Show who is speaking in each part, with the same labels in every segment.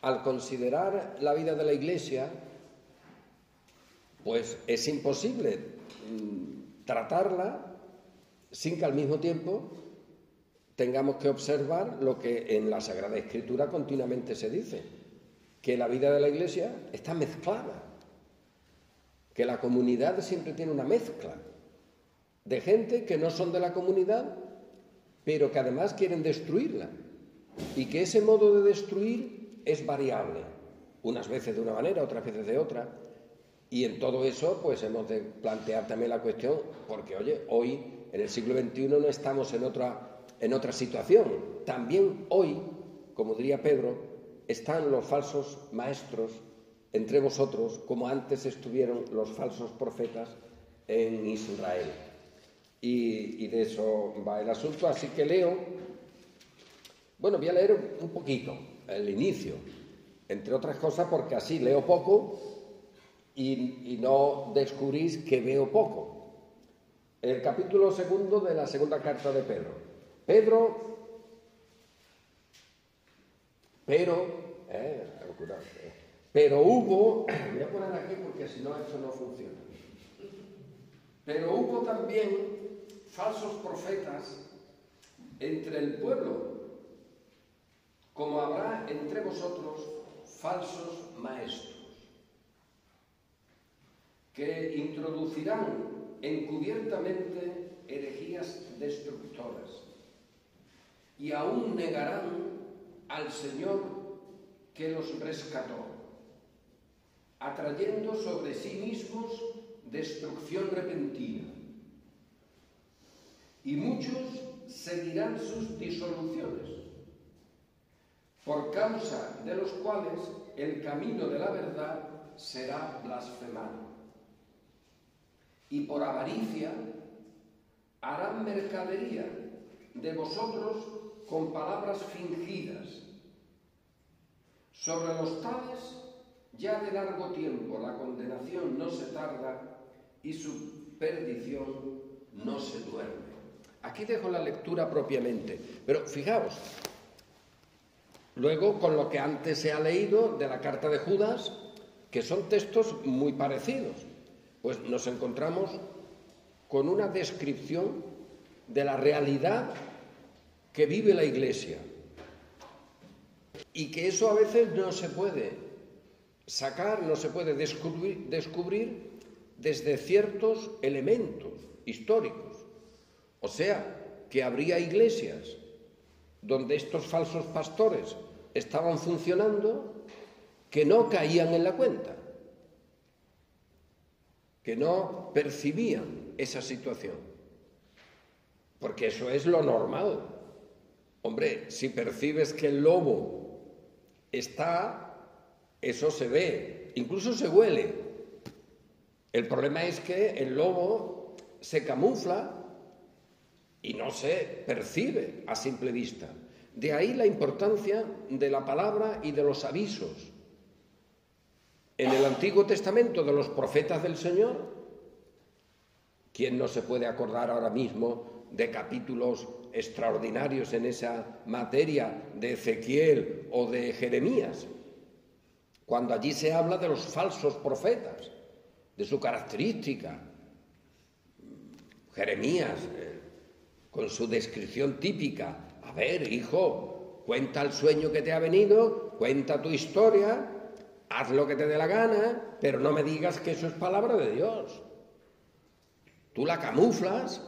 Speaker 1: al considerar la vida de la Iglesia, pues es imposible tratarla sin que al mismo tiempo tengamos que observar lo que en la Sagrada Escritura continuamente se dice, que la vida de la Iglesia está mezclada, que la comunidad siempre tiene una mezcla de gente que no son de la comunidad, pero que además quieren destruirla, y que ese modo de destruir es variable, unas veces de una manera, otras veces de otra, y en todo eso pues hemos de plantear también la cuestión, porque oye, hoy en el siglo XXI no estamos en otra situación, también hoy, como diría Pedro, están los falsos maestros entre vosotros, como antes estuvieron los falsos profetas en Israel. Y de eso va el asunto, así que leo, bueno, voy a leer un poquito, el inicio, entre otras cosas porque así leo poco y no descubrís que veo poco. El capítulo 2 de la segunda carta de Pedro. Pero hubo, voy a poner aquí porque si no esto no funciona, pero hubo también falsos profetas entre el pueblo, como habrá entre vosotros falsos maestros, que introducirán encubiertamente herejías destructoras y aún negarán al Señor que los rescató, atrayendo sobre sí mismos destrucción repentina. Y muchos seguirán sus disoluciones, por causa de los cuales el camino de la verdad será blasfemado. Y por avaricia harán mercadería de vosotros con palabras fingidas. Sobre los tales, ya de largo tiempo la condenación no se tarda y su perdición no se duerme. Aquí dejo la lectura propiamente, pero fijaos, luego con lo que antes se ha leído de la carta de Judas, que son textos muy parecidos, pues nos encontramos con una descripción de la realidad que vive la Iglesia y que eso a veces no se puede sacar, no se puede descubrir desde ciertos elementos históricos. O sea, que habría iglesias donde estos falsos pastores estaban funcionando que no caían en la cuenta, que no percibían esa situación, porque eso es lo normal. Hombre, si percibes que el lobo está, eso se ve, incluso se huele. El problema es que el lobo se camufla y no se percibe a simple vista. De ahí la importancia de la palabra y de los avisos. En el Antiguo Testamento de los profetas del Señor, ¿quién no se puede acordar ahora mismo de capítulos extraordinarios en esa materia de Ezequiel o de Jeremías? Cuando allí se habla de los falsos profetas, de su característica. Jeremías, con su descripción típica, a ver, hijo, cuenta el sueño que te ha venido, cuenta tu historia, haz lo que te dé la gana, pero no me digas que eso es palabra de Dios. Tú la camuflas,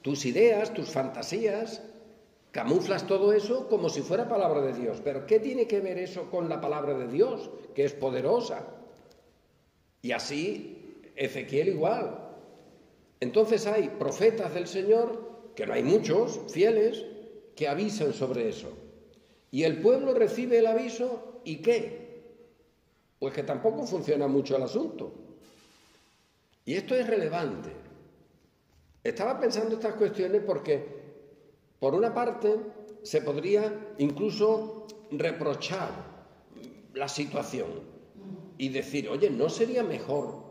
Speaker 1: tus ideas, tus fantasías, camuflas todo eso como si fuera palabra de Dios. Pero ¿qué tiene que ver eso con la palabra de Dios, que es poderosa? Y así Ezequiel igual. Entonces hay profetas del Señor, que no hay muchos, fieles, que avisan sobre eso. Y el pueblo recibe el aviso, ¿y qué? Pues que tampoco funciona mucho el asunto. Y esto es relevante. Estaba pensando estas cuestiones porque, por una parte, se podría incluso reprochar la situación y decir, oye, ¿no sería mejor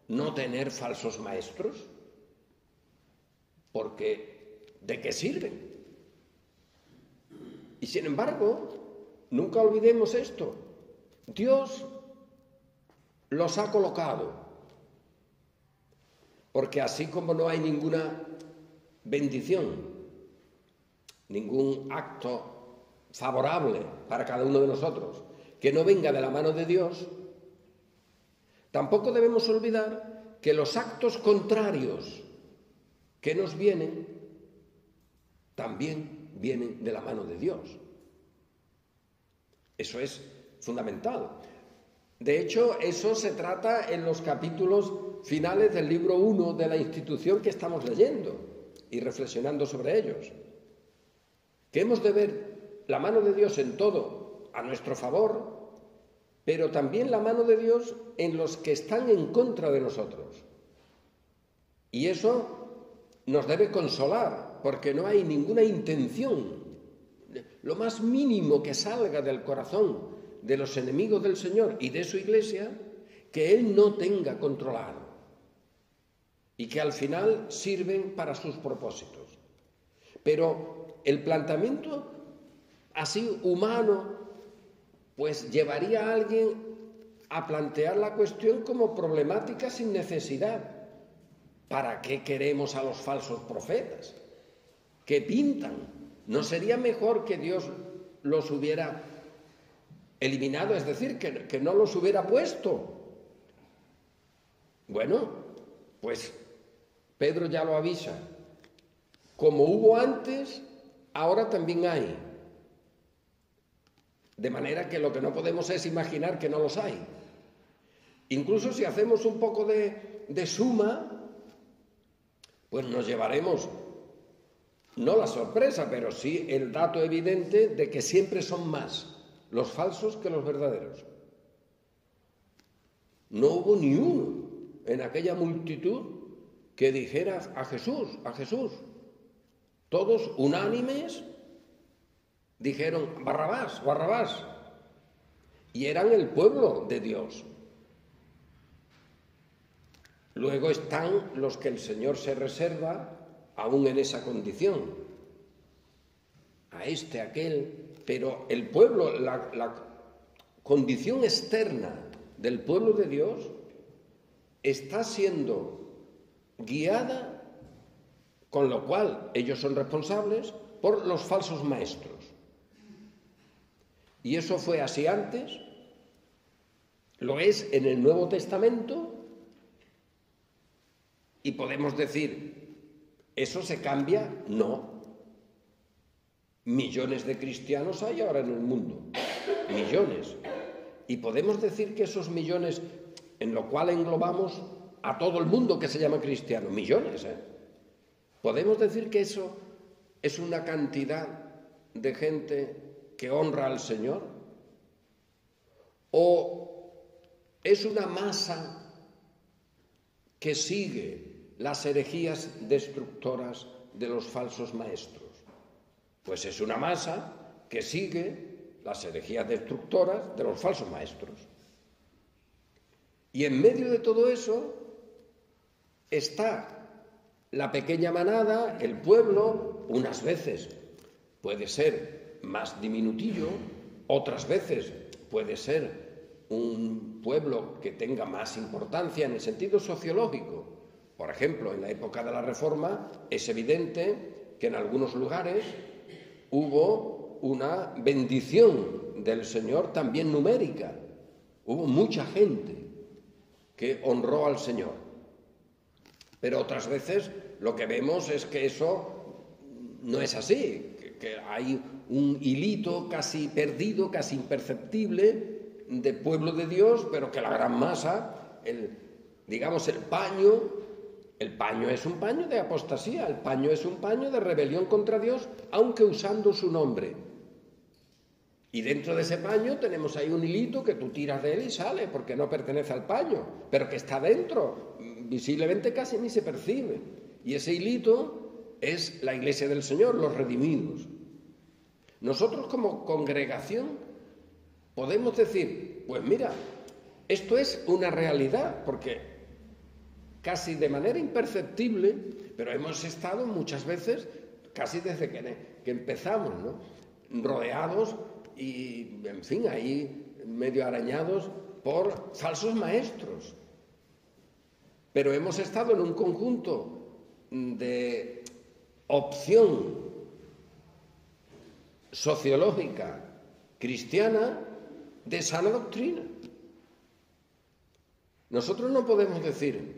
Speaker 1: no tener falsos maestros? Porque, ¿de qué sirven? Y sin embargo, nunca olvidemos esto. Dios los ha colocado, porque así como no hay ninguna bendición, ningún acto favorable para cada uno de nosotros que no venga de la mano de Dios, tampoco debemos olvidar que los actos contrarios que nos vienen también vienen de la mano de Dios. Eso es fundamental. De hecho, eso se trata en los capítulos finales del libro 1 de la institución que estamos leyendo y reflexionando sobre ellos. Que hemos de ver la mano de Dios en todo a nuestro favor, pero también la mano de Dios en los que están en contra de nosotros. Y eso nos debe consolar, porque no hay ninguna intención, lo más mínimo que salga del corazón de los enemigos del Señor y de su Iglesia, que Él no tenga controlado y que al final sirven para sus propósitos. Pero el planteamiento así humano pues llevaría a alguien a plantear la cuestión como problemática sin necesidad. ¿Para qué queremos a los falsos profetas? ¿Qué pintan? ¿No sería mejor que Dios los hubiera eliminado, es decir, que no los hubiera puesto? Bueno, pues Pedro ya lo avisa. Como hubo antes, ahora también hay. De manera que lo que no podemos es imaginar que no los hay. Incluso si hacemos un poco de suma, pues nos llevaremos, no la sorpresa, pero sí el dato evidente de que siempre son más los falsos que los verdaderos. No hubo ni uno en aquella multitud que dijera a Jesús. Todos unánimes dijeron Barrabás, Barrabás. Y eran el pueblo de Dios. Luego están los que el Señor se reserva aún en esa condición. A este, a aquel. Pero el pueblo, la condición externa del pueblo de Dios está siendo guiada, con lo cual ellos son responsables, por los falsos maestros. Y eso fue así antes, lo es en el Nuevo Testamento, y podemos decir, ¿eso se cambia? No. Millones de cristianos hay ahora en el mundo, millones. Y podemos decir que esos millones, en lo cual englobamos a todo el mundo que se llama cristiano, millones, podemos decir que eso es una cantidad de gente que honra al Señor, o es una masa que sigue las herejías destructoras de los falsos maestros. Pues es una masa que sigue las herejías destructoras de los falsos maestros. Y en medio de todo eso está la pequeña manada, el pueblo, unas veces puede ser más diminutillo, otras veces puede ser un pueblo que tenga más importancia en el sentido sociológico. Por ejemplo, en la época de la Reforma es evidente que en algunos lugares hubo una bendición del Señor también numérica. Hubo mucha gente que honró al Señor. Pero otras veces lo que vemos es que eso no es así, que hay un hilito casi perdido, casi imperceptible de pueblo de Dios, pero que la gran masa, el paño es un paño de apostasía, el paño es un paño de rebelión contra Dios, aunque usando su nombre. Y dentro de ese paño tenemos ahí un hilito que tú tiras de él y sale, porque no pertenece al paño, pero que está dentro, visiblemente casi ni se percibe. Y ese hilito es la Iglesia del Señor, los redimidos. Nosotros como congregación podemos decir, pues mira, esto es una realidad, porque casi de manera imperceptible, pero hemos estado muchas veces, casi desde que empezamos, ¿no?, rodeados y, en fin, ahí medio arañados por falsos maestros. Pero hemos estado en un conjunto de opción sociológica cristiana de sana doctrina. Nosotros no podemos decir,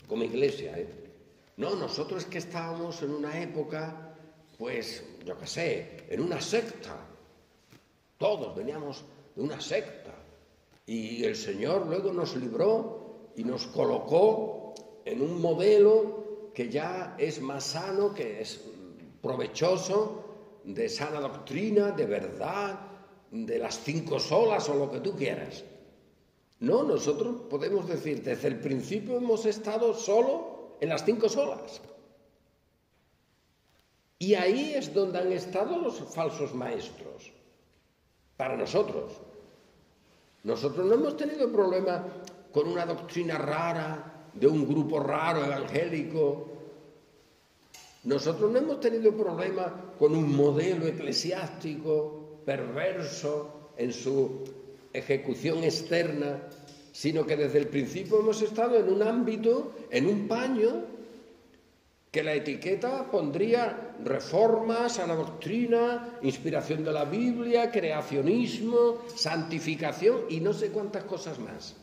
Speaker 1: como iglesia, no, nosotros es que estábamos en una época, pues, yo qué sé, en una secta. Todos veníamos de una secta. Y el Señor luego nos libró y nos colocó en un modelo que ya es más sano, que es provechoso, de sana doctrina, de verdad, de las 5 solas o lo que tú quieras. No, nosotros podemos decir, desde el principio hemos estado solo en las 5 solas. Y ahí es donde han estado los falsos maestros. Para nosotros. Nosotros no hemos tenido problema con una doctrina rara, de un grupo raro evangélico. Nosotros no hemos tenido problema con un modelo eclesiástico perverso en su ejecución externa, sino que desde el principio hemos estado en un ámbito, en un paño, que la etiqueta pondría reforma, sana doctrina, inspiración de la Biblia, creacionismo, santificación y no sé cuántas cosas más.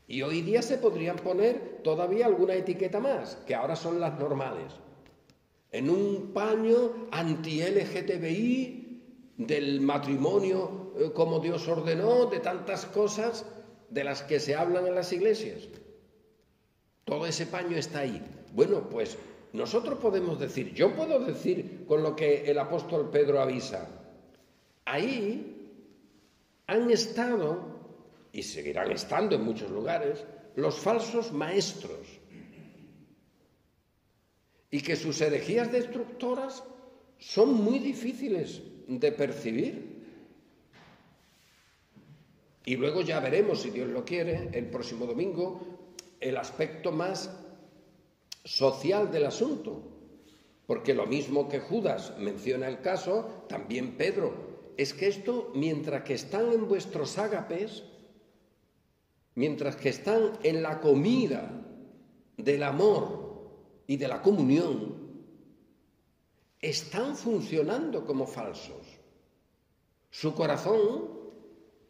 Speaker 1: Y hoy día se podrían poner todavía alguna etiqueta más, que ahora son las normales. En un paño anti-LGTBI, del matrimonio como Dios ordenó, de tantas cosas de las que se hablan en las iglesias. Todo ese paño está ahí. Bueno, pues nosotros podemos decir, yo puedo decir con lo que el apóstol Pedro avisa, ahí han estado, y seguirán estando en muchos lugares, los falsos maestros, y que sus herejías destructoras son muy difíciles de percibir. Y luego ya veremos, si Dios lo quiere, el próximo domingo, el aspecto más social del asunto, porque lo mismo que Judas menciona el caso, también Pedro, es que esto, mientras que están en vuestros ágapes, mientras que están en la comida del amor y de la comunión, están funcionando como falsos. Su corazón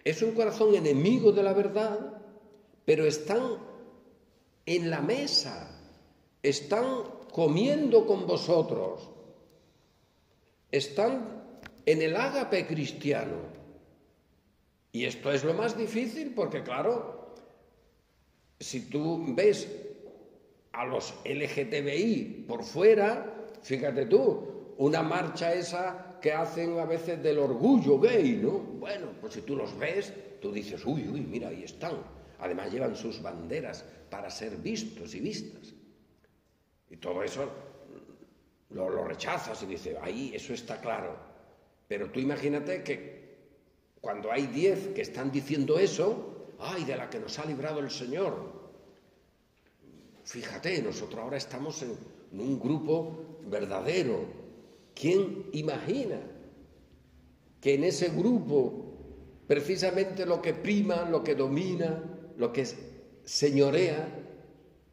Speaker 1: es un corazón enemigo de la verdad, pero están en la mesa, están comiendo con vosotros, están en el ágape cristiano. Y esto es lo más difícil porque, claro, si tú ves a los LGTBI por fuera, fíjate tú, una marcha esa que hacen a veces del orgullo gay, ¿no? Bueno, pues si tú los ves, tú dices, uy, mira, ahí están. Además llevan sus banderas para ser vistos y vistas. Y todo eso lo rechazas y dices, ahí eso está claro. Pero tú imagínate que cuando hay 10 que están diciendo eso, ¡ay, de la que nos ha librado el Señor! Fíjate, nosotros ahora estamos en un grupo verdadero. ¿Quién imagina que en ese grupo precisamente lo que prima, lo que domina, lo que señorea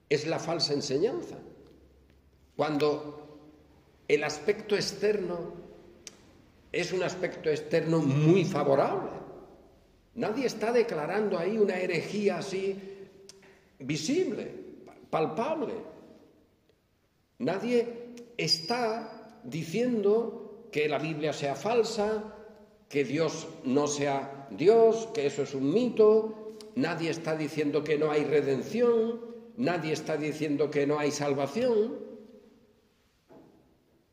Speaker 1: es la falsa enseñanza? Cuando el aspecto externo es un aspecto externo muy favorable. Nadie está declarando ahí una herejía así visible, palpable. Nadie está diciendo que la Biblia sea falsa, que Dios no sea Dios, que eso es un mito. Nadie está diciendo que no hay redención, nadie está diciendo que no hay salvación.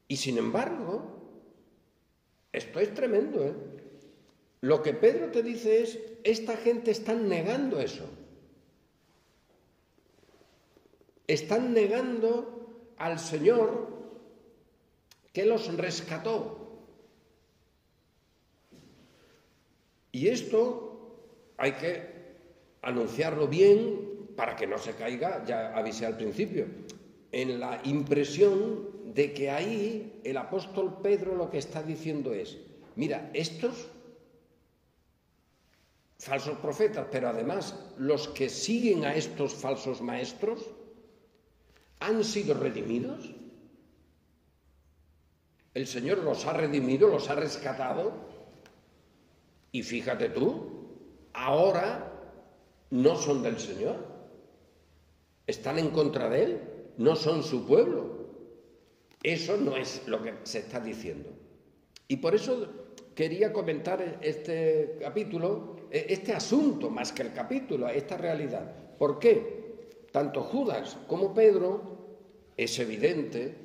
Speaker 1: Y sin embargo, esto es tremendo, ¿eh? Lo que Pedro te dice es, esta gente está negando eso. Están negando al Señor que los rescató. Y esto hay que anunciarlo bien para que no se caiga, ya avisé al principio, en la impresión de que ahí el apóstol Pedro lo que está diciendo es, mira, estos falsos profetas, pero además los que siguen a estos falsos maestros, han sido redimidos. El Señor los ha redimido, los ha rescatado, y fíjate tú, ahora no son del Señor, están en contra de Él, no son su pueblo. Eso no es lo que se está diciendo. Y por eso quería comentar este capítulo, este asunto más que el capítulo, esta realidad. ¿Por qué? Tanto Judas como Pedro, es evidente,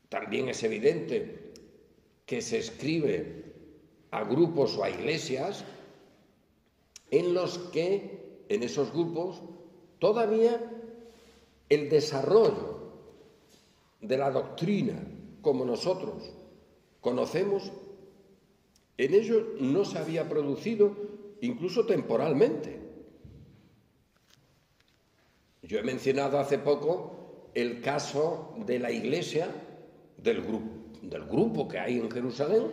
Speaker 1: también es evidente que se escribe a grupos o a iglesias en los que, en esos grupos, todavía el desarrollo de la doctrina como nosotros conocemos, en ellos no se había producido incluso temporalmente. Yo he mencionado hace poco el caso de la iglesia, del grupo que hay en Jerusalén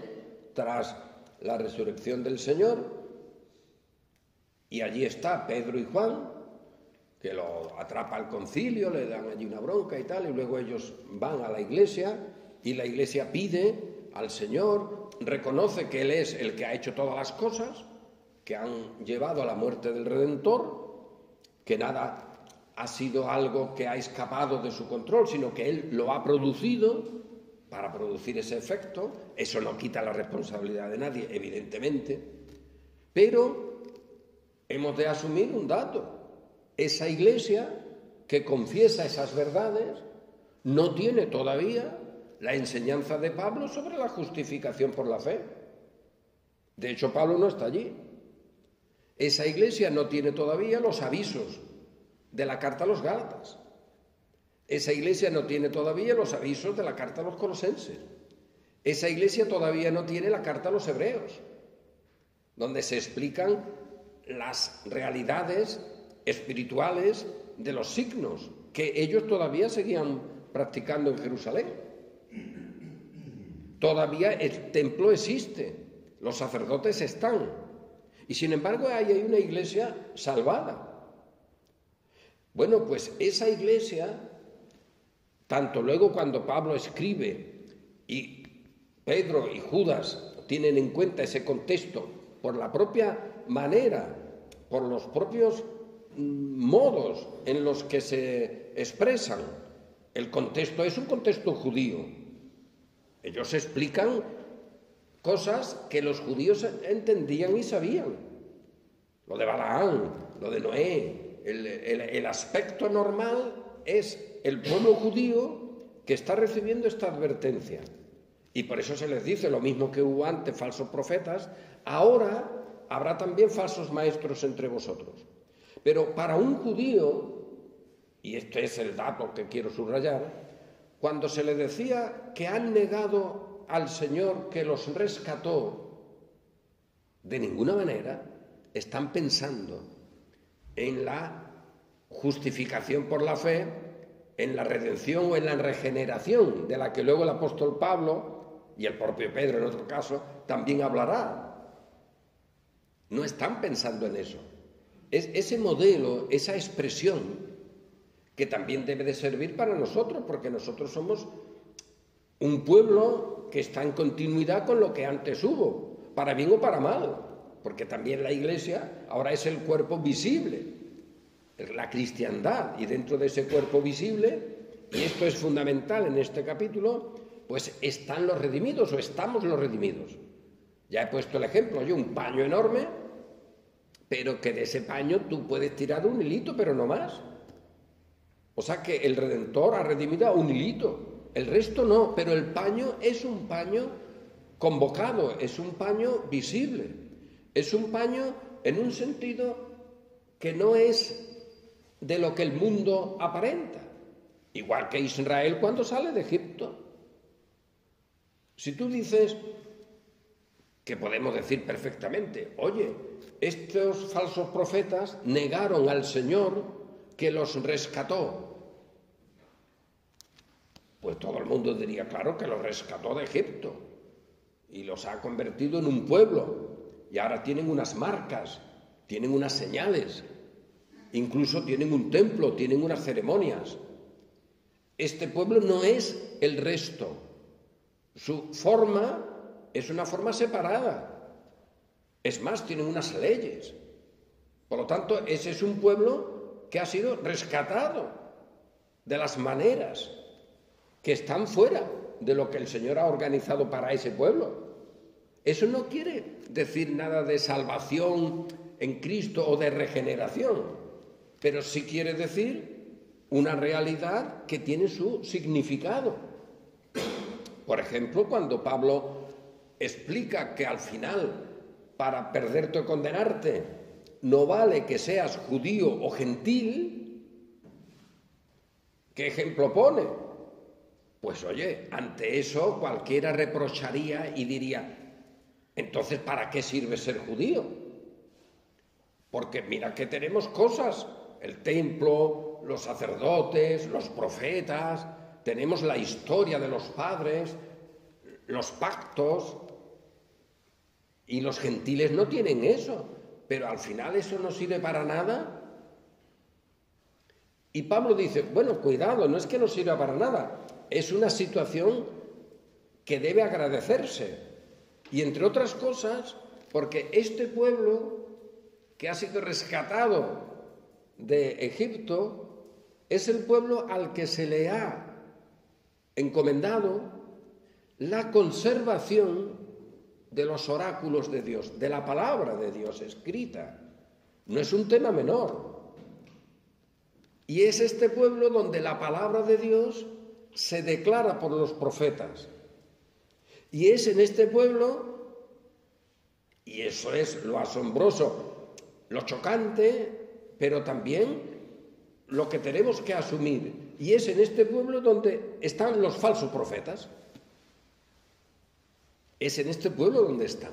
Speaker 1: tras la resurrección del Señor, y allí está Pedro y Juan, que lo atrapa al concilio, le dan allí una bronca y tal, y luego ellos van a la iglesia, y la iglesia pide al Señor, reconoce que Él es el que ha hecho todas las cosas, que han llevado a la muerte del Redentor, que nada ha sido algo que ha escapado de su control, sino que Él lo ha producido para producir ese efecto. Eso no quita la responsabilidad de nadie, evidentemente, pero hemos de asumir un dato. Esa iglesia que confiesa esas verdades no tiene todavía la enseñanza de Pablo sobre la justificación por la fe. De hecho, Pablo no está allí. Esa iglesia no tiene todavía los avisos de la carta a los Gálatas. Esa iglesia no tiene todavía los avisos de la carta a los Colosenses. Esa iglesia todavía no tiene la carta a los Hebreos, donde se explican las realidades espirituales de los signos que ellos todavía seguían practicando en Jerusalén. Todavía el templo existe, los sacerdotes están, y sin embargo ahí hay una iglesia salvada. Bueno, pues esa iglesia, tanto luego cuando Pablo escribe y Pedro y Judas tienen en cuenta ese contexto por la propia manera, por los propios modos en los que se expresan, el contexto es un contexto judío. Ellos explican cosas que los judíos entendían y sabían. Lo de Balaam, lo de Noé, el aspecto normal es el pueblo judío que está recibiendo esta advertencia. Y por eso se les dice lo mismo que hubo antes falsos profetas, ahora habrá también falsos maestros entre vosotros. Pero para un judío, y este es el dato que quiero subrayar, cuando se le decía que han negado al Señor que los rescató, de ninguna manera están pensando en la justificación por la fe, en la redención o en la regeneración, de la que luego el apóstol Pablo y el propio Pedro en otro caso también hablará. No están pensando en eso. Es ese modelo, esa expresión que también debe de servir para nosotros, porque nosotros somos un pueblo que está en continuidad con lo que antes hubo, para bien o para mal, porque también la Iglesia ahora es el cuerpo visible, la cristiandad, y dentro de ese cuerpo visible, y esto es fundamental en este capítulo, pues están los redimidos o estamos los redimidos. Ya he puesto el ejemplo, yo un paño enorme, pero que de ese paño tú puedes tirar un hilito, pero no más. O sea que el Redentor ha redimido a un hilito, el resto no, pero el paño es un paño convocado, es un paño visible, es un paño en un sentido que no es de lo que el mundo aparenta, igual que Israel cuando sale de Egipto. Si tú dices, que podemos decir perfectamente, oye, estos falsos profetas negaron al Señor que los rescató, pues todo el mundo diría, claro, que los rescató de Egipto. y los ha convertido en un pueblo. Y ahora tienen unas marcas, tienen unas señales, incluso tienen un templo, tienen unas ceremonias. Este pueblo no es el resto. Su forma es una forma separada. Es más, tienen unas leyes. Por lo tanto, ese es un pueblo que ha sido rescatado de las maneras que están fuera de lo que el Señor ha organizado para ese pueblo. Eso no quiere decir nada de salvación en Cristo o de regeneración, pero sí quiere decir una realidad que tiene su significado. Por ejemplo, cuando Pablo explica que al final, para perderte o condenarte, no vale que seas judío o gentil, ¿qué ejemplo pone? Pues oye, ante eso cualquiera reprocharía y diría, entonces, ¿para qué sirve ser judío? Porque mira que tenemos cosas, el templo, los sacerdotes, los profetas, tenemos la historia de los padres, los pactos, y los gentiles no tienen eso, pero al final eso no sirve para nada. Y Pablo dice, bueno, cuidado, no es que no sirva para nada, es una situación que debe agradecerse. Y entre otras cosas, porque este pueblo que ha sido rescatado de Egipto es el pueblo al que se le ha encomendado la conservación de los oráculos de Dios, de la palabra de Dios escrita. No es un tema menor. Y es este pueblo donde la palabra de Dios se declara por los profetas. Y es en este pueblo, y eso es lo asombroso, lo chocante, pero también lo que tenemos que asumir. Y es en este pueblo donde están los falsos profetas. Es en este pueblo donde están.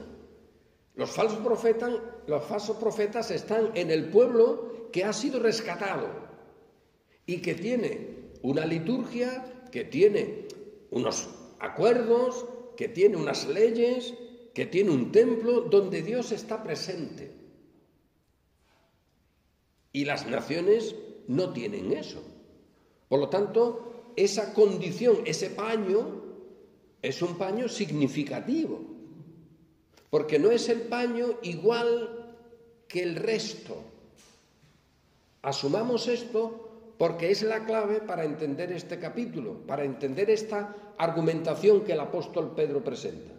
Speaker 1: Los falsos profetas están en el pueblo que ha sido rescatado y que tiene una liturgia, que tiene unos acuerdos, que tiene unas leyes, que tiene un templo donde Dios está presente. Y las naciones no tienen eso. Por lo tanto, esa condición, ese paño, es un paño significativo, porque no es el paño igual que el resto. Asumamos esto porque es la clave para entender este capítulo, para entender esta argumentación que el apóstol Pedro presenta.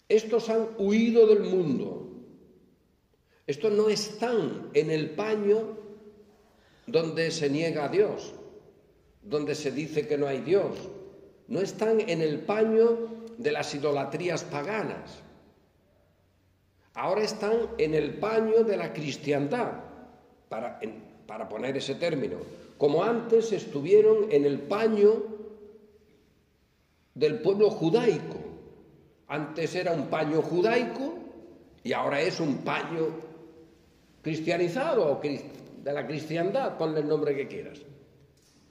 Speaker 1: Estos han huido del mundo. Estos no están en el paño donde se niega a Dios, donde se dice que no hay Dios. No están en el paño de las idolatrías paganas. Ahora están en el paño de la cristiandad, para poner ese término, como antes estuvieron en el paño del pueblo judaico. Antes era un paño judaico y ahora es un paño cristianizado o de la cristiandad, ponle el nombre que quieras.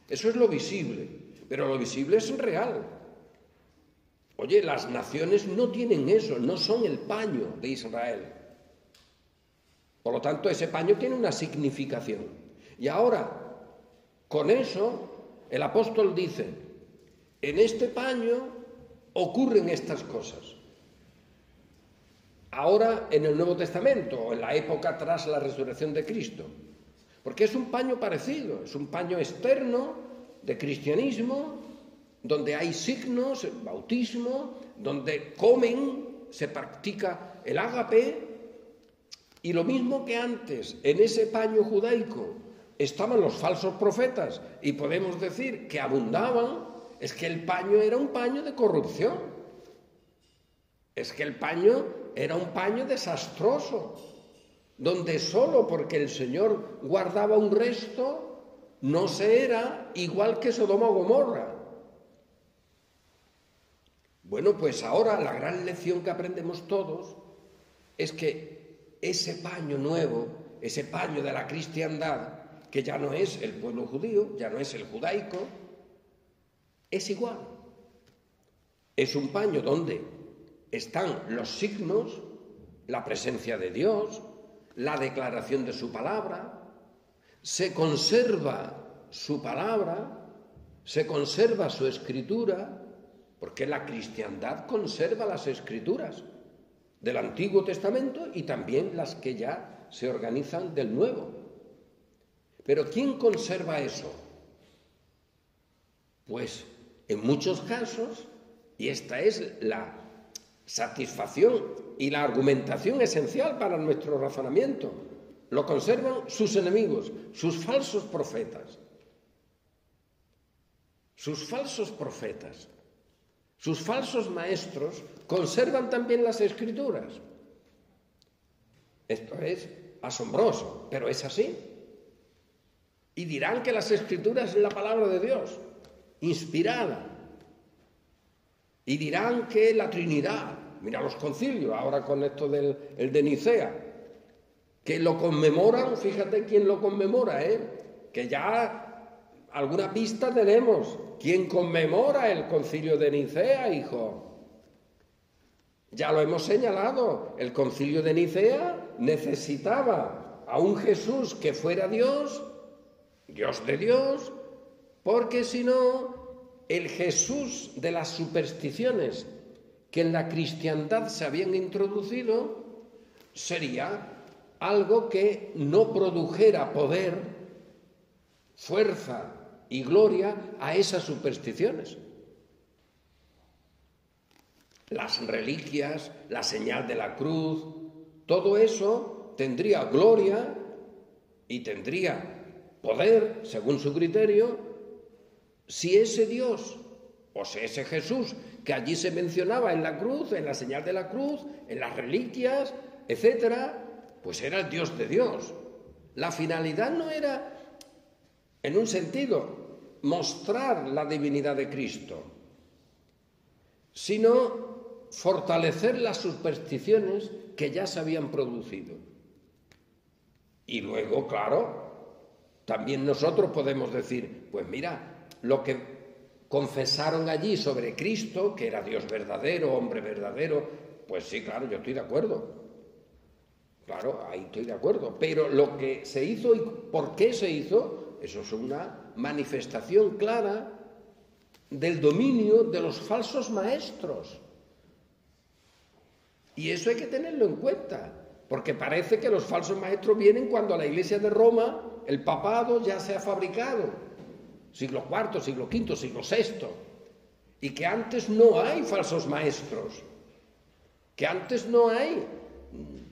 Speaker 1: Eso es lo visible. Pero lo visible es real. Oye, las naciones no tienen eso, no son el paño de Israel. Por lo tanto, ese paño tiene una significación. Y ahora, con eso, el apóstol dice, en este paño ocurren estas cosas. Ahora, en el Nuevo Testamento, o en la época tras la resurrección de Cristo. Porque es un paño parecido, es un paño externo, de cristianismo, donde hay signos, el bautismo, donde comen, se practica el ágape, y lo mismo que antes, en ese paño judaico estaban los falsos profetas, y podemos decir que abundaban, es que el paño era un paño de corrupción, es que el paño era un paño desastroso, donde solo porque el Señor guardaba un resto, no se era igual que Sodoma o Gomorra. Bueno, pues ahora la gran lección que aprendemos todos es que ese paño nuevo, ese paño de la cristiandad, que ya no es el pueblo judío, ya no es el judaico, es igual. Es un paño donde están los signos, la presencia de Dios, la declaración de su palabra, se conserva su palabra, se conserva su escritura, porque la cristiandad conserva las escrituras del Antiguo Testamento y también las que ya se organizan del Nuevo. Pero ¿quién conserva eso? Pues en muchos casos, y esta es la satisfacción y la argumentación esencial para nuestro razonamiento, lo conservan sus enemigos, sus falsos profetas. Sus falsos profetas, sus falsos maestros conservan también las Escrituras. Esto es asombroso, pero es así. Y dirán que las Escrituras es la palabra de Dios, inspirada. Y dirán que la Trinidad, mira los concilios, ahora con esto del de Nicea, que lo conmemoran, fíjate quién lo conmemora, que ya alguna pista tenemos. ¿Quién conmemora el concilio de Nicea, hijo? Ya lo hemos señalado, el concilio de Nicea necesitaba a un Jesús que fuera Dios, Dios de Dios, porque si no, el Jesús de las supersticiones que en la cristiandad se habían introducido sería algo que no produjera poder, fuerza y gloria a esas supersticiones. Las reliquias, la señal de la cruz, todo eso tendría gloria y tendría poder, según su criterio, si ese Dios o si ese Jesús que allí se mencionaba en la cruz, en la señal de la cruz, en las reliquias, etcétera, pues era el Dios de Dios. La finalidad no era, en un sentido, mostrar la divinidad de Cristo, sino fortalecer las supersticiones que ya se habían producido. Y luego, claro, también nosotros podemos decir, pues mira, lo que confesaron allí sobre Cristo, que era Dios verdadero, hombre verdadero, pues sí, claro, yo estoy de acuerdo. Claro, ahí estoy de acuerdo. Pero lo que se hizo y por qué se hizo, eso es una manifestación clara del dominio de los falsos maestros. Y eso hay que tenerlo en cuenta, porque parece que los falsos maestros vienen cuando la Iglesia de Roma, el papado, ya se ha fabricado, siglo IV, siglo V, siglo VI, y que antes no hay falsos maestros, que antes no hay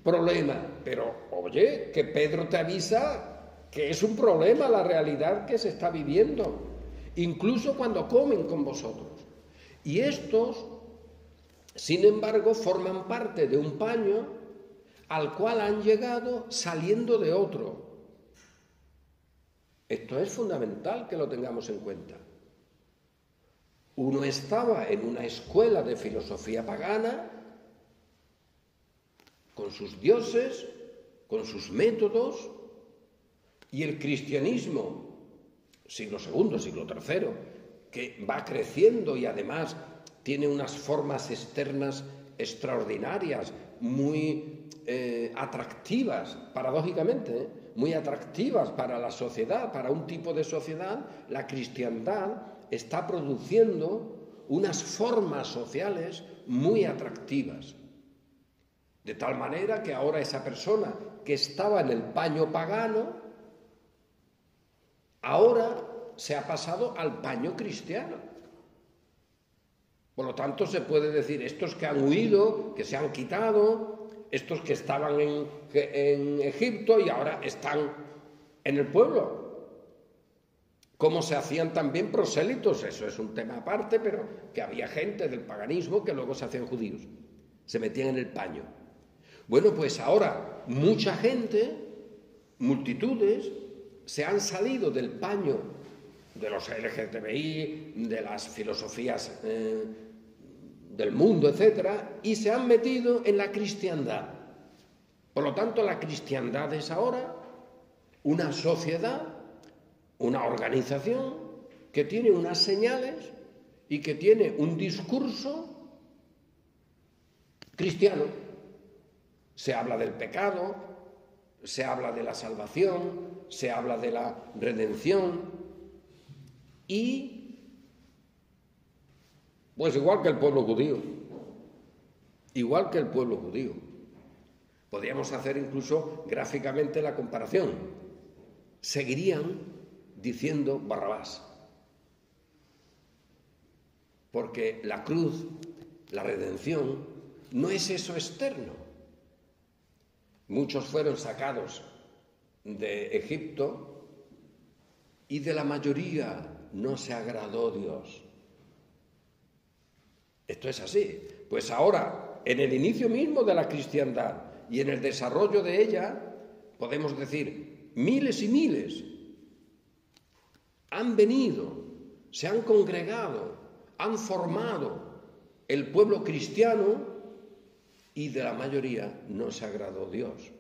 Speaker 1: problema, pero oye, que Pedro te avisa que es un problema la realidad que se está viviendo, incluso cuando comen con vosotros. Y estos, sin embargo, forman parte de un paño al cual han llegado saliendo de otro. Esto es fundamental que lo tengamos en cuenta. Uno estaba en una escuela de filosofía pagana, con sus dioses, con sus métodos, y el cristianismo, siglo II, siglo III, que va creciendo y además tiene unas formas externas extraordinarias, muy atractivas, paradójicamente, muy atractivas para la sociedad, para un tipo de sociedad. La cristiandad está produciendo unas formas sociales muy atractivas. De tal manera que ahora esa persona que estaba en el paño pagano, ahora se ha pasado al paño cristiano. Por lo tanto, se puede decir, estos que han huido, que se han quitado, estos que estaban en Egipto y ahora están en el pueblo. Como se hacían también prosélitos, eso es un tema aparte, pero que había gente del paganismo que luego se hacían judíos, se metían en el paño. Bueno, pues ahora mucha gente, multitudes, se han salido del paño de los LGTBI, de las filosofías del mundo, etcétera, y se han metido en la cristiandad. Por lo tanto, la cristiandad es ahora una sociedad, una organización que tiene unas señales y que tiene un discurso cristiano. Se habla del pecado, se habla de la salvación, se habla de la redención y, pues igual que el pueblo judío, podríamos hacer incluso gráficamente la comparación, seguirían diciendo Barrabás, porque la cruz, la redención, no es eso externo. Muchos fueron sacados de Egipto y de la mayoría no se agradó Dios. Esto es así. Pues ahora, en el inicio mismo de la cristiandad y en el desarrollo de ella, podemos decir, miles y miles han venido, se han congregado, han formado el pueblo cristiano y de la mayoría no se agradó Dios.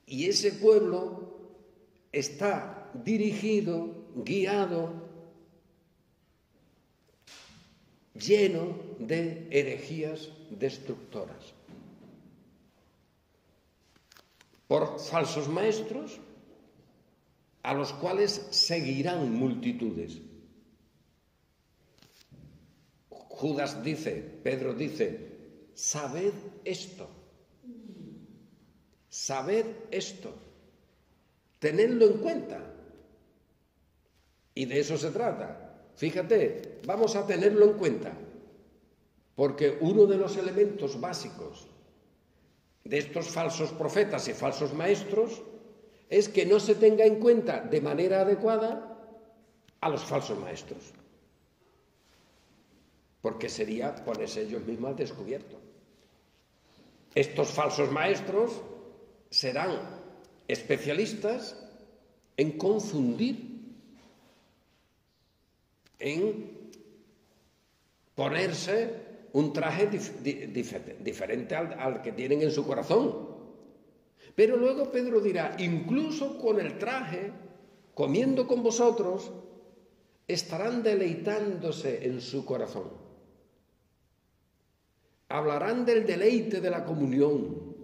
Speaker 1: Y ese pueblo está dirigido, guiado, lleno de herejías destructoras por falsos maestros a los cuales seguirán multitudes. Judas dice, Pedro dice, sabed esto, tenedlo en cuenta. Y de eso se trata. Fíjate, vamos a tenerlo en cuenta, porque uno de los elementos básicos de estos falsos profetas y falsos maestros es que no se tenga en cuenta de manera adecuada a los falsos maestros, porque sería ponerse ellos mismos al descubierto. Estos falsos maestros serán especialistas en confundir, en ponerse un traje diferente al que tienen en su corazón. Pero luego Pedro dirá, incluso con el traje, comiendo con vosotros, estarán deleitándose en su corazón. Hablarán del deleite de la comunión,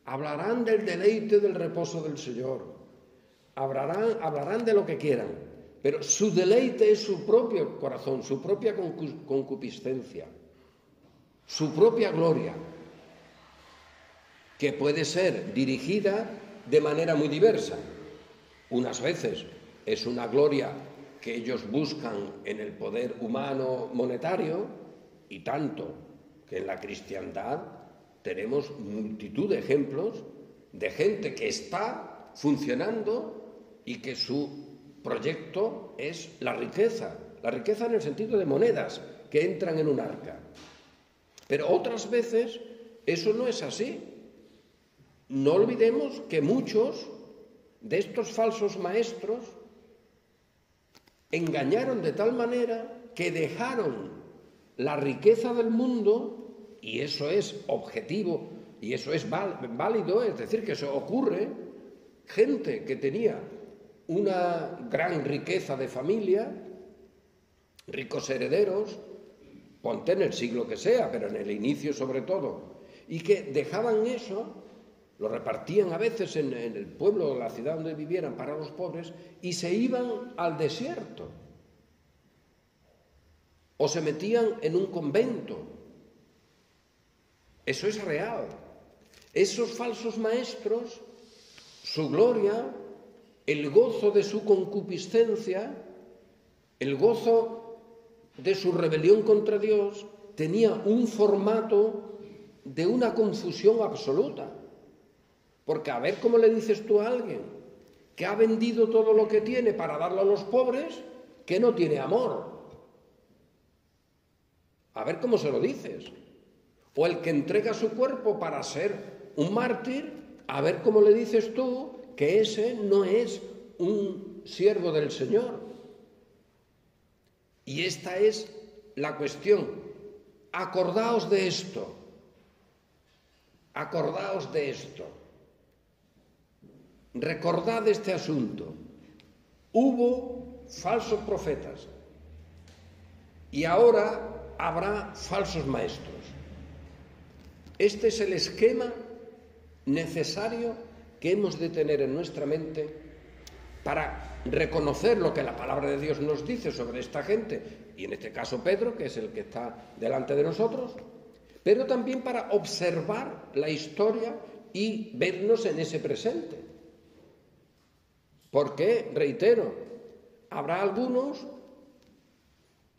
Speaker 1: hablarán del deleite del reposo del Señor, hablarán de lo que quieran, pero su deleite es su propio corazón, su propia concupiscencia, su propia gloria, que puede ser dirigida de manera muy diversa. Unas veces es una gloria que ellos buscan en el poder humano monetario, y tanto que en la cristiandad tenemos multitud de ejemplos de gente que está funcionando y que su proyecto es la riqueza en el sentido de monedas que entran en un arca. Pero otras veces eso no es así. No olvidemos que muchos de estos falsos maestros engañaron de tal manera que dejaron la riqueza del mundo, y eso es objetivo y eso es válido, es decir, que eso ocurre. Gente que tenía una gran riqueza de familia, ricos herederos, ponte en el siglo que sea, pero en el inicio sobre todo, y que dejaban eso, lo repartían a veces en el pueblo o la ciudad donde vivieran para los pobres, y se iban al desierto o se metían en un convento. Eso es real. Esos falsos maestros, su gloria, el gozo de su concupiscencia, el gozo de su rebelión contra Dios, tenía un formato de una confusión absoluta. Porque a ver cómo le dices tú a alguien que ha vendido todo lo que tiene para darlo a los pobres, que no tiene amor. A ver cómo se lo dices. O el que entrega su cuerpo para ser un mártir, a ver cómo le dices tú que ese no es un siervo del Señor. Y esta es la cuestión. Acordaos de esto. Acordaos de esto. Recordad este asunto. Hubo falsos profetas. Y ahora habrá falsos maestros. Este es el esquema necesario que hemos de tener en nuestra mente para reconocer lo que la palabra de Dios nos dice sobre esta gente, y en este caso Pedro, que es el que está delante de nosotros, pero también para observar la historia y vernos en ese presente. Porque, reitero, habrá algunos,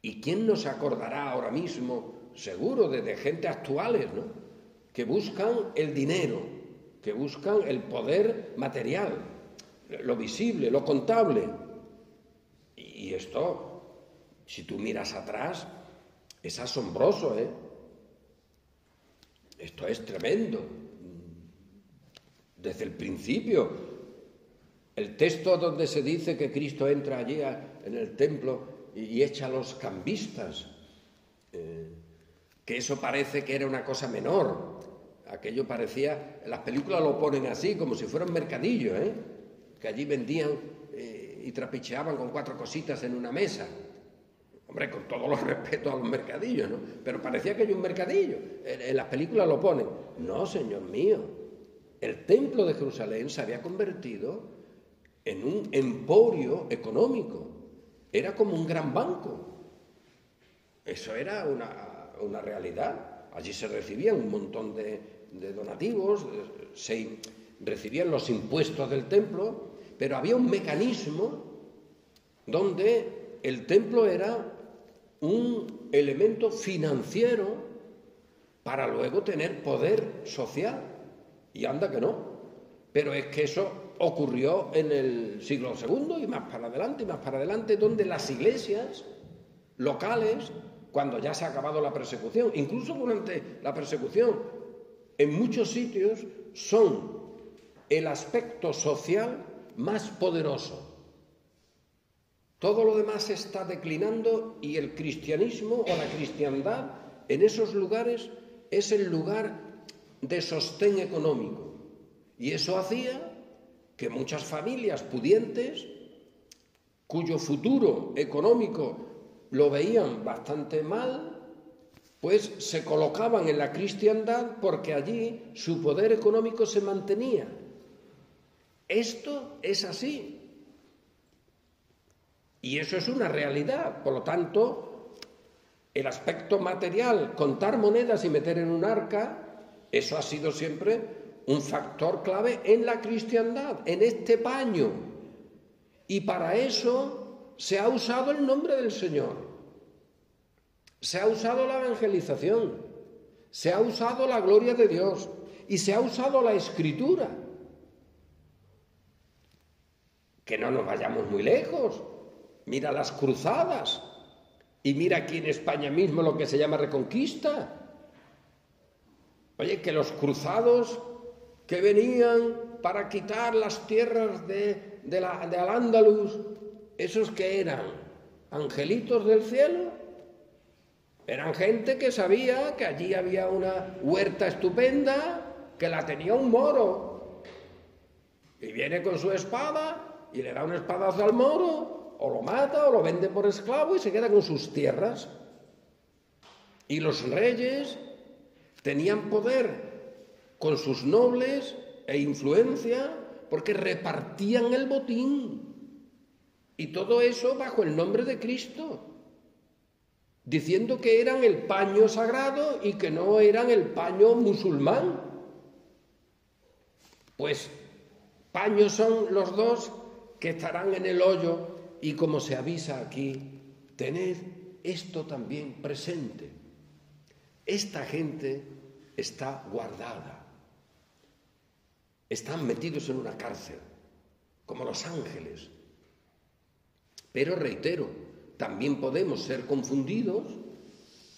Speaker 1: y quién nos acordará ahora mismo, seguro, de gente actuales, ¿no?, que buscan el dinero, que buscan el poder material, lo visible, lo contable. Y esto, si tú miras atrás, es asombroso, ¿eh? Esto es tremendo. Desde el principio, el texto donde se dice que Cristo entra allí en el templo y echa a los cambistas, que eso parece que era una cosa menor. Aquello parecía, en las películas lo ponen así, como si fuera un mercadillo, que allí vendían y trapicheaban con 4 cositas en una mesa. Hombre, con todos los respetos a los mercadillos, ¿no? Pero parecía que hay un mercadillo. En las películas lo ponen. No, señor mío. El templo de Jerusalén se había convertido en un emporio económico. Era como un gran banco. Eso era una realidad. Allí se recibían un montón de donativos, se recibían los impuestos del templo, pero había un mecanismo donde el templo era un elemento financiero para luego tener poder social. Y anda que no. Pero es que eso ocurrió en el siglo II y más para adelante, donde las iglesias locales, cuando ya se ha acabado la persecución, incluso durante la persecución, en muchos sitios son el aspecto social más poderoso. Todo lo demás está declinando y el cristianismo o la cristiandad en esos lugares es el lugar de sostén económico. Y eso hacía que muchas familias pudientes, cuyo futuro económico lo veían bastante mal, pues se colocaban en la cristiandad porque allí su poder económico se mantenía. Esto es así. Y eso es una realidad. Por lo tanto, el aspecto material, contar monedas y meter en un arca, eso ha sido siempre un factor clave en la cristiandad, en este paño. Y para eso se ha usado el nombre del Señor. Se ha usado la evangelización, se ha usado la gloria de Dios y se ha usado la Escritura. Que no nos vayamos muy lejos. Mira las cruzadas y mira aquí en España mismo lo que se llama Reconquista. Oye, que los cruzados que venían para quitar las tierras de Al-Ándalus, ¿esos qué eran? ¿Angelitos del cielo? Eran gente que sabía que allí había una huerta estupenda, que la tenía un moro. Y viene con su espada y le da un espadazo al moro, o lo mata, o lo vende por esclavo y se queda con sus tierras. Y los reyes tenían poder con sus nobles e influencia porque repartían el botín. Y todo eso bajo el nombre de Cristo, diciendo que eran el paño sagrado y que no eran el paño musulmán. Pues paños son los dos que estarán en el hoyo y como se avisa aquí, tened esto también presente. Esta gente está guardada. Están metidos en una cárcel, como los ángeles. Pero reitero, también podemos ser confundidos,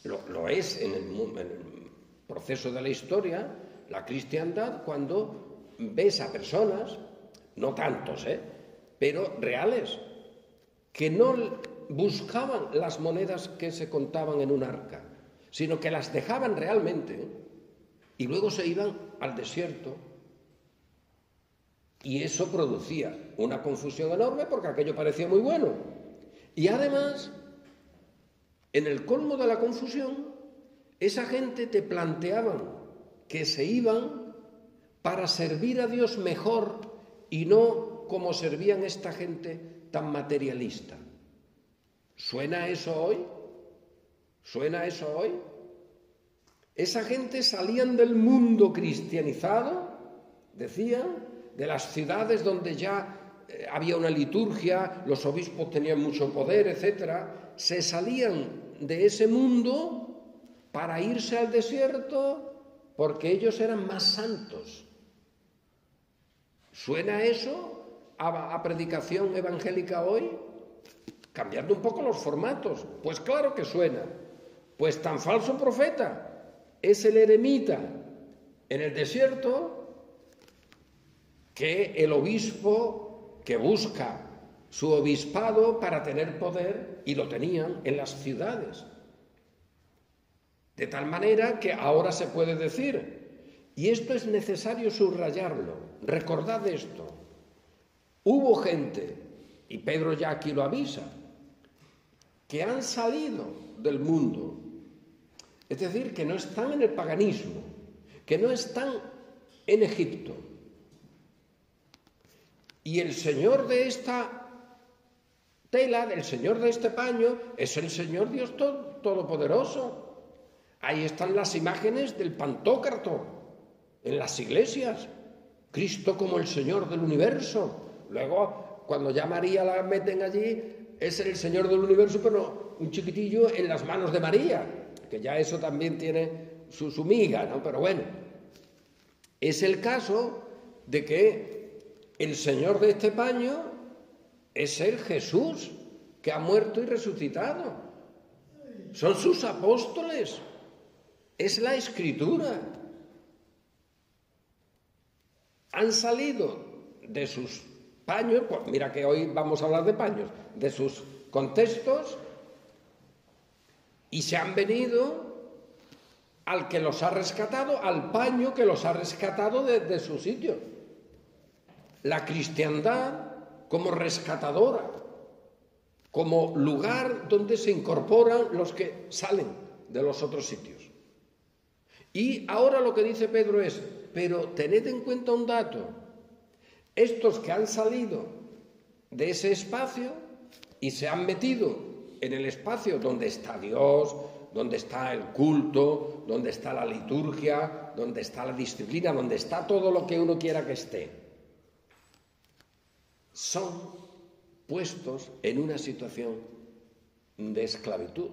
Speaker 1: lo es en el proceso de la historia, la cristiandad, cuando ves a personas, no tantos, pero reales, que no buscaban las monedas que se contaban en un arca, sino que las dejaban realmente y luego se iban al desierto. Y eso producía una confusión enorme porque aquello parecía muy bueno. Y además En el colmo de la confusión, esa gente te planteaban que se iban para servir a Dios mejor y no como servían esta gente tan materialista. ¿Suena eso hoy? ¿Suena eso hoy? Esa gente salían del mundo cristianizado, decían, de las ciudades donde ya había una liturgia, los obispos tenían mucho poder, etc. Se salían de ese mundo para irse al desierto porque ellos eran más santos. ¿Suena eso a predicación evangélica hoy? Cambiando un poco los formatos. Pues claro que suena. Pues tan falso profeta es el eremita en el desierto que el obispo que busca su obispado para tener poder, y lo tenían en las ciudades. De tal manera que ahora se puede decir, y esto es necesario subrayarlo, recordad esto, hubo gente, y Pedro ya aquí lo avisa, que han salido del mundo, es decir, que no están en el paganismo, que no están en Egipto. Y el Señor de esta tela, el Señor de este paño, es el Señor Dios Todopoderoso. Ahí están las imágenes del Pantocrator en las iglesias. Cristo como el Señor del universo. Luego, cuando ya María la meten allí, es el Señor del universo, pero un chiquitillo en las manos de María, que ya eso también tiene su miga, ¿no? Pero bueno, es el caso de que el Señor de este paño es el Jesús que ha muerto y resucitado. Son sus apóstoles. Es la Escritura. Han salido de sus paños, pues mira que hoy vamos a hablar de paños, de sus contextos, y se han venido al que los ha rescatado, al paño que los ha rescatado de su sitio. La cristiandad como rescatadora, como lugar donde se incorporan los que salen de los otros sitios. Y ahora lo que dice Pedro es, pero tened en cuenta un dato, estos que han salido de ese espacio y se han metido en el espacio donde está Dios, donde está el culto, donde está la liturgia, donde está la disciplina, donde está todo lo que uno quiera que esté, son puestos en una situación de esclavitud.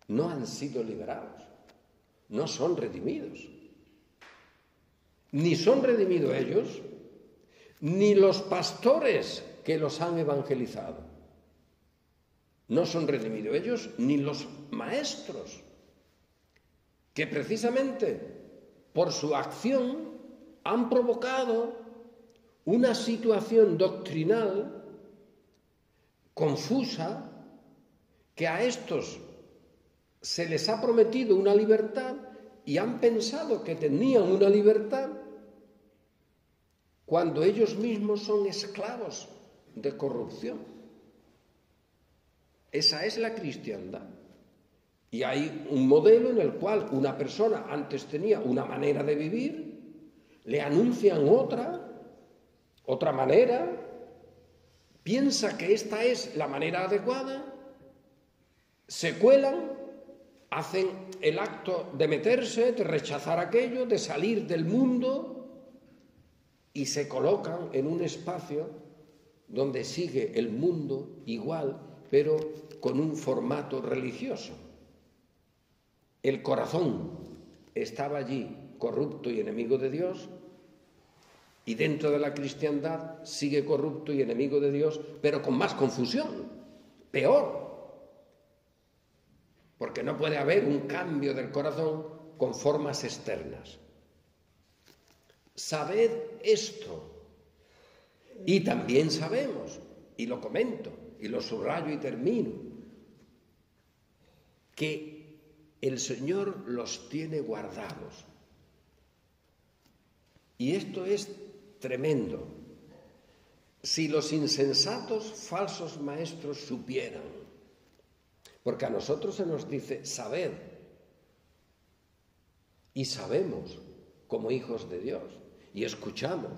Speaker 1: No han sido liberados, no son redimidos. Ni son redimidos ellos, ni los pastores que los han evangelizado. No son redimidos ellos, ni los maestros, que precisamente por su acción han provocado una situación doctrinal confusa, que a estos se les ha prometido una libertad y han pensado que tenían una libertad cuando ellos mismos son esclavos de corrupción. Esa es la cristiandad. Y hay un modelo en el cual una persona antes tenía una manera de vivir, le anuncian otra manera, piensa que esta es la manera adecuada, se cuelan, hacen el acto de meterse, de rechazar aquello, de salir del mundo y se colocan en un espacio donde sigue el mundo igual, pero con un formato religioso. El corazón estaba allí corrupto y enemigo de Dios, y dentro de la cristiandad sigue corrupto y enemigo de Dios, pero con más confusión, peor. Porque no puede haber un cambio del corazón con formas externas. Sabed esto. Y también sabemos, y lo comento, y lo subrayo y termino, que el Señor los tiene guardados. Y esto es tremendo. Si los insensatos falsos maestros supieran, Porque a nosotros se nos dice sabed. Y sabemos como hijos de Dios. Y escuchamos.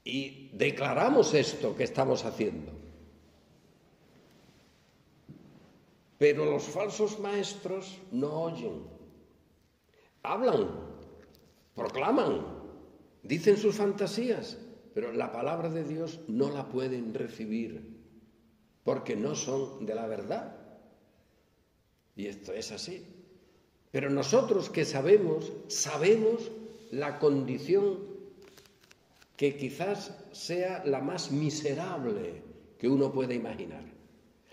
Speaker 1: Y declaramos esto que estamos haciendo. Pero los falsos maestros no oyen. Hablan, proclaman, dicen sus fantasías, pero la palabra de Dios no la pueden recibir porque no son de la verdad. Y esto es así. Pero nosotros que sabemos la condición que quizás sea la más miserable que uno puede imaginar,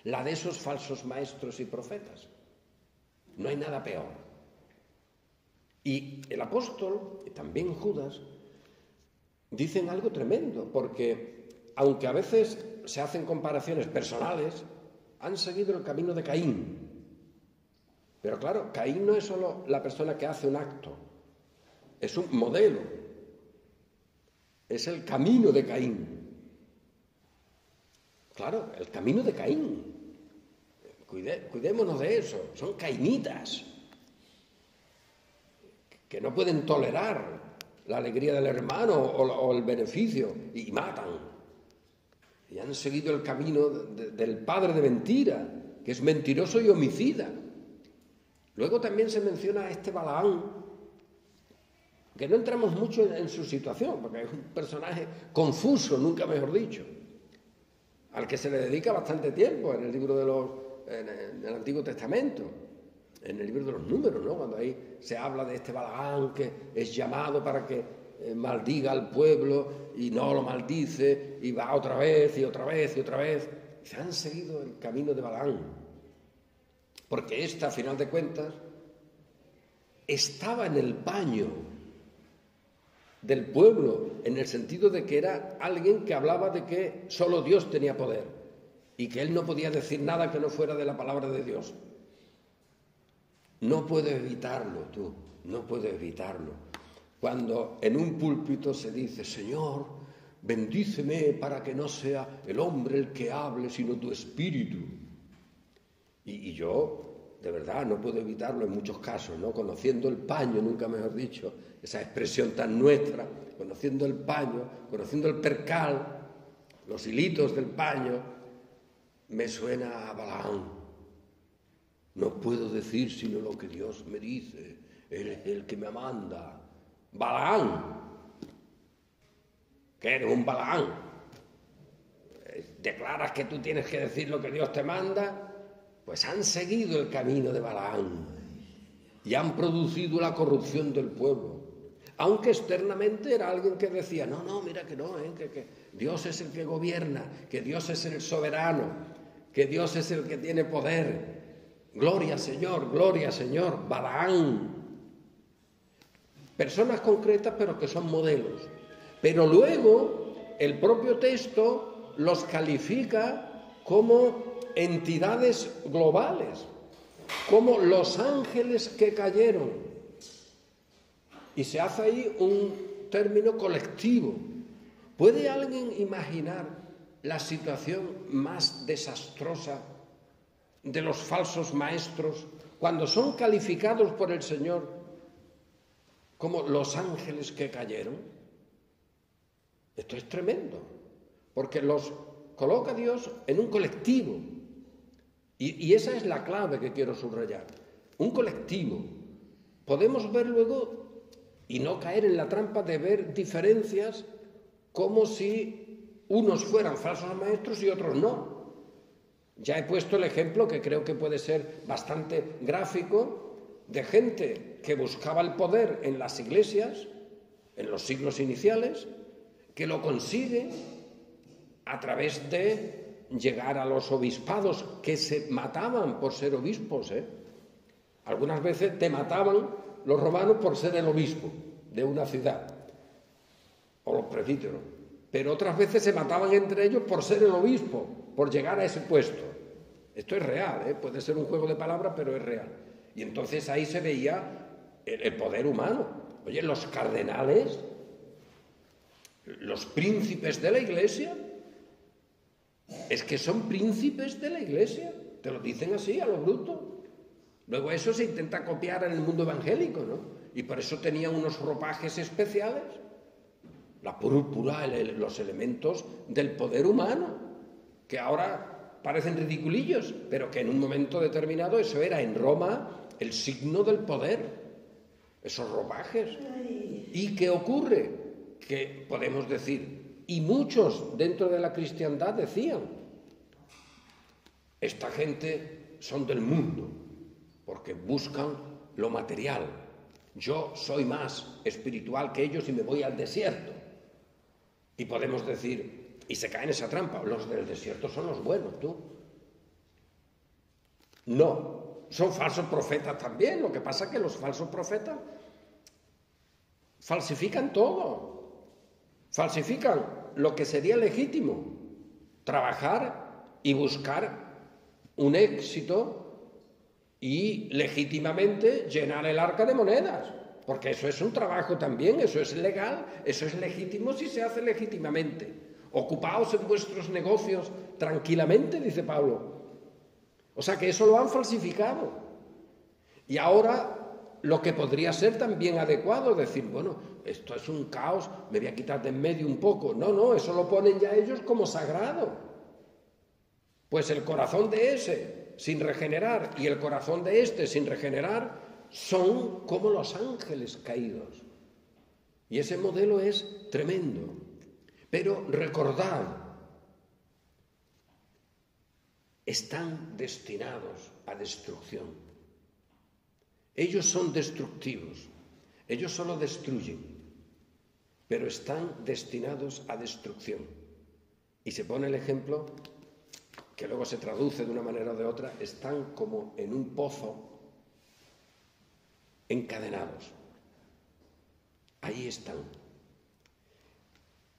Speaker 1: la de esos falsos maestros y profetas. No hay nada peor. Y el apóstol, y también Judas, dicen algo tremendo, porque aunque a veces se hacen comparaciones personales, han seguido el camino de Caín. Pero claro, Caín no es solo la persona que hace un acto, es un modelo, es el camino de Caín. Claro, el camino de Caín. Cuidémonos de eso, son cainitas, que no pueden tolerar la alegría del hermano o el beneficio, y matan. Y han seguido el camino del padre de mentira, que es mentiroso y homicida. Luego también se menciona a este Balaán, que no entramos mucho en su situación, porque es un personaje confuso, nunca mejor dicho, al que se le dedica bastante tiempo en el libro en el Antiguo Testamento, en el libro de los Números, ¿no? Cuando ahí se habla de este Balaán que es llamado para que maldiga al pueblo y no lo maldice, y va otra vez y otra vez y otra vez. Se han seguido el camino de Balaán, porque esta, a final de cuentas, estaba en el paño del pueblo, en el sentido de que era alguien que hablaba de que solo Dios tenía poder y que él no podía decir nada que no fuera de la palabra de Dios. No puedo evitarlo, no puedo evitarlo. Cuando en un púlpito se dice, Señor, bendíceme para que no sea el hombre el que hable, sino tu espíritu. Y yo, de verdad, no puedo evitarlo en muchos casos, ¿no? Conociendo el paño, nunca mejor dicho, esa expresión tan nuestra, conociendo el paño, conociendo el percal, los hilitos del paño, me suena a Balaán. No puedo decir sino lo que Dios me dice, Él es el que me manda. Balaán, que eres un Balaán, declaras que tú tienes que decir lo que Dios te manda. Pues han seguido el camino de Balaán y han producido la corrupción del pueblo. Aunque externamente era alguien que decía, no, mira que no, que Dios es el que gobierna, que Dios es el soberano, que Dios es el que tiene poder. Gloria Señor, Balaán. Personas concretas pero que son modelos. Pero luego el propio texto los califica como entidades globales, como los ángeles que cayeron. Y se hace ahí un término colectivo. ¿Puede alguien imaginar la situación más desastrosa de los falsos maestros cuando son calificados por el Señor como los ángeles que cayeron? Esto es tremendo, porque los coloca Dios en un colectivo. Y esa es la clave que quiero subrayar. Un colectivo. Podemos ver luego y no caer en la trampa de ver diferencias como si unos fueran falsos maestros y otros no. Ya he puesto el ejemplo que creo que puede ser bastante gráfico de gente que buscaba el poder en las iglesias, en los siglos iniciales, que lo consigue a través de llegar a los obispados, que se mataban por ser obispos, Algunas veces te mataban los romanos por ser el obispo de una ciudad, o los presbíteros, pero otras veces se mataban entre ellos por ser el obispo, por llegar a ese puesto. Esto es real, puede ser un juego de palabras, pero es real. Y entonces ahí se veía el poder humano. Oye, los cardenales, los príncipes de la Iglesia, Es que son príncipes de la Iglesia, te lo dicen así, a lo bruto. Luego eso se intenta copiar en el mundo evangélico, ¿no? Y por eso tenían unos ropajes especiales, la púrpura, los elementos del poder humano, que ahora parecen ridiculillos, pero que en un momento determinado eso era en Roma el signo del poder, esos ropajes. ¿Y qué ocurre? Que podemos decir, y muchos dentro de la cristiandad decían, esta gente son del mundo, porque buscan lo material. Yo soy más espiritual que ellos y me voy al desierto. Y podemos decir, y se cae en esa trampa, los del desierto son los buenos, tú. No, son falsos profetas también, lo que pasa es que los falsos profetas falsifican todo, falsifican lo que sería legítimo, trabajar y buscar un éxito y legítimamente llenar el arca de monedas, porque eso es un trabajo también, eso es legal, eso es legítimo si se hace legítimamente. Ocupaos en vuestros negocios tranquilamente, dice Pablo. O sea que eso lo han falsificado. Y ahora lo que podría ser también adecuado, decir, bueno, esto es un caos, me voy a quitar de en medio un poco. No, eso lo ponen ya ellos como sagrado. Pues el corazón de ese sin regenerar y el corazón de este sin regenerar son como los ángeles caídos. Y ese modelo es tremendo. Pero recordad, están destinados a destrucción. Ellos son destructivos, ellos solo destruyen, pero están destinados a destrucción. Y se pone el ejemplo, que luego se traduce de una manera o de otra, están como en un pozo encadenados. Ahí están.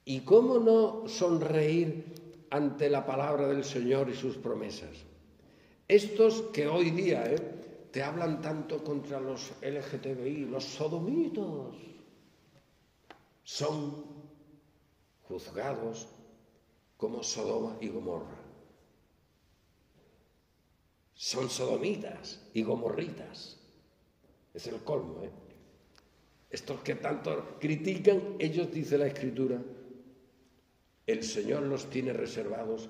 Speaker 1: ¿Y cómo no sonreír ante la palabra del Señor y sus promesas? Estos que hoy día te hablan tanto contra los LGTBI, los sodomitas, son juzgados como Sodoma y Gomorra. Son sodomitas y gomorritas. Es el colmo, Estos que tanto critican, ellos, dice la Escritura, el Señor los tiene reservados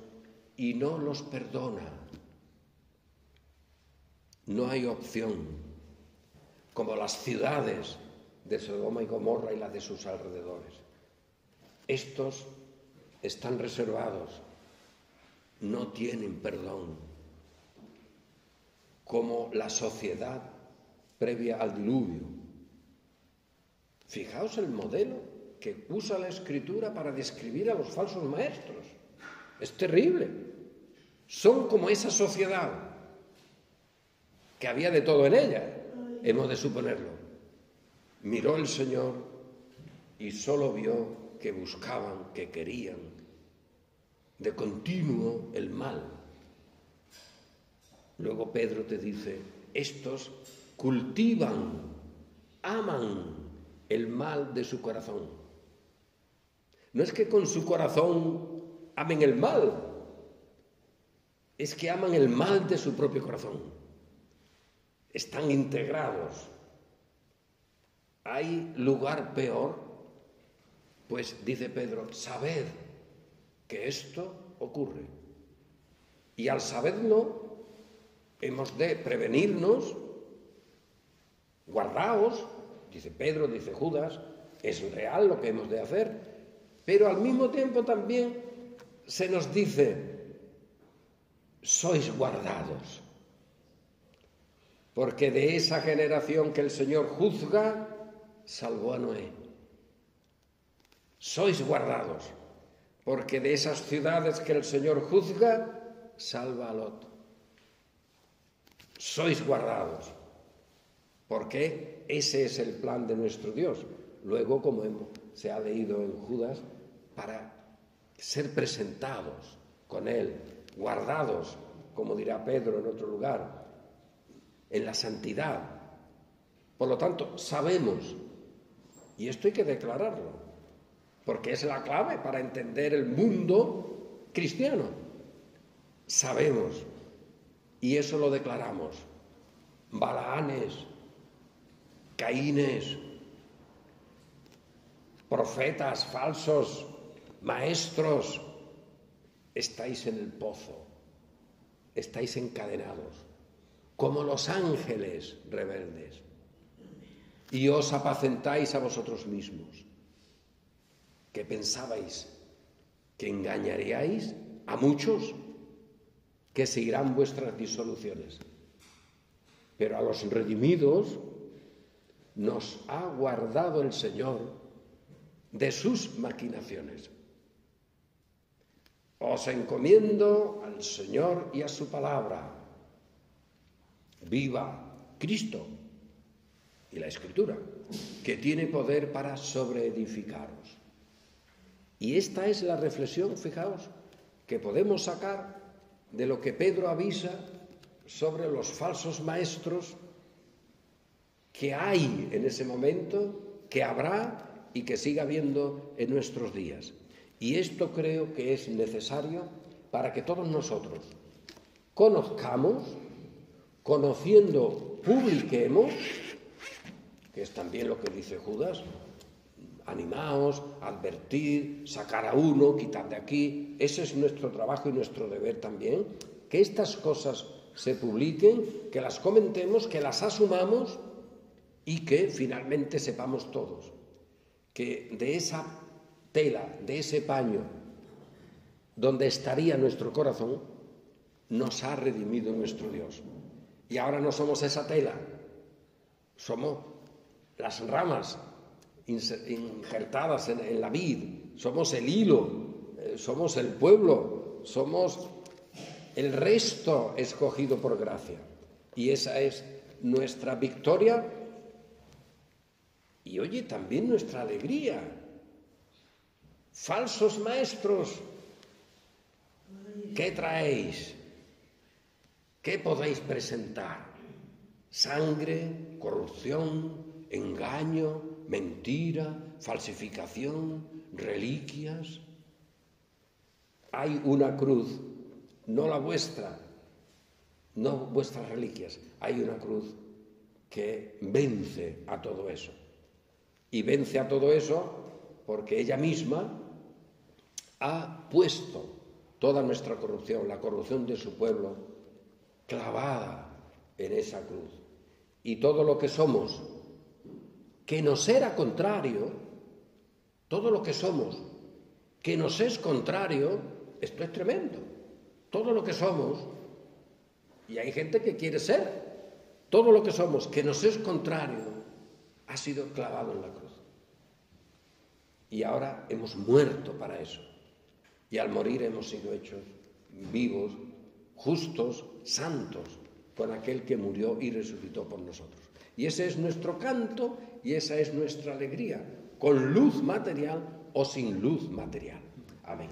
Speaker 1: y no los perdona. No hay opción, como las ciudades de Sodoma y Gomorra y las de sus alrededores. Estos están reservados, no tienen perdón, como la sociedad previa al diluvio. Fijaos el modelo que usa la Escritura para describir a los falsos maestros. Es terrible. Son como esa sociedad, que había de todo en ella, hemos de suponerlo. Miró el Señor y solo vio que buscaban, que querían de continuo el mal. Luego Pedro te dice, estos cultivan, aman el mal de su corazón. No es que con su corazón amen el mal, es que aman el mal de su propio corazón. Están integrados. ¿Hay lugar peor? Pues dice Pedro, sabed que esto ocurre. Y al saberlo, hemos de prevenirnos, guardaos, dice Pedro, dice Judas, es real lo que hemos de hacer, pero al mismo tiempo también se nos dice, sois guardados, porque de esa generación que el Señor juzga, salvó a Noé. Sois guardados, porque de esas ciudades que el Señor juzga, salva a Lot. Sois guardados, porque ese es el plan de nuestro Dios. Luego, como se ha leído en Judas, para ser presentados con Él, guardados, como dirá Pedro en otro lugar, en la santidad. Por lo tanto, sabemos, y esto hay que declararlo, porque es la clave para entender el mundo cristiano. sabemos, y eso lo declaramos, Balaanes, Caínes, profetas falsos, maestros, estáis en el pozo, estáis encadenados, como los ángeles rebeldes, y os apacentáis a vosotros mismos, que pensabais que engañaríais a muchos, que seguirán vuestras disoluciones. Pero a los redimidos nos ha guardado el Señor de sus maquinaciones. Os encomiendo al Señor y a su palabra. Viva Cristo y la Escritura, que tiene poder para sobreedificaros. Y esta es la reflexión, fijaos, que podemos sacar de lo que Pedro avisa sobre los falsos maestros que hay en ese momento, que habrá y que siga habiendo en nuestros días. Y esto creo que es necesario para que todos nosotros conozcamos, conociendo, publiquemos, que es también lo que dice Judas, animaos, advertir, sacar a uno, quitar de aquí. Ese es nuestro trabajo y nuestro deber también, que estas cosas se publiquen, que las comentemos, que las asumamos y que finalmente sepamos todos que de esa tela, de ese paño, donde estaría nuestro corazón, nos ha redimido nuestro Dios. Y ahora no somos esa tela, somos las ramas injertadas en la vid, somos el hilo, somos el pueblo, somos el resto escogido por gracia. Y esa es nuestra victoria y, oye, también nuestra alegría. Falsos maestros, ¿qué traéis? ¿Qué podéis presentar? Sangre, corrupción, engaño, mentira, falsificación, reliquias. Hay una cruz, no la vuestra, no vuestras reliquias, hay una cruz que vence a todo eso. Y vence a todo eso porque ella misma ha puesto toda nuestra corrupción, la corrupción de su pueblo, clavada en esa cruz. Y todo lo que somos, que nos era contrario, todo lo que somos, que nos es contrario, esto es tremendo. Todo lo que somos, y hay gente que quiere ser, todo lo que somos, que nos es contrario, ha sido clavado en la cruz. Y ahora hemos muerto para eso. Y al morir hemos sido hechos vivos, justos, santos, con aquel que murió y resucitó por nosotros. Y ese es nuestro canto y esa es nuestra alegría, con luz material o sin luz material. Amén.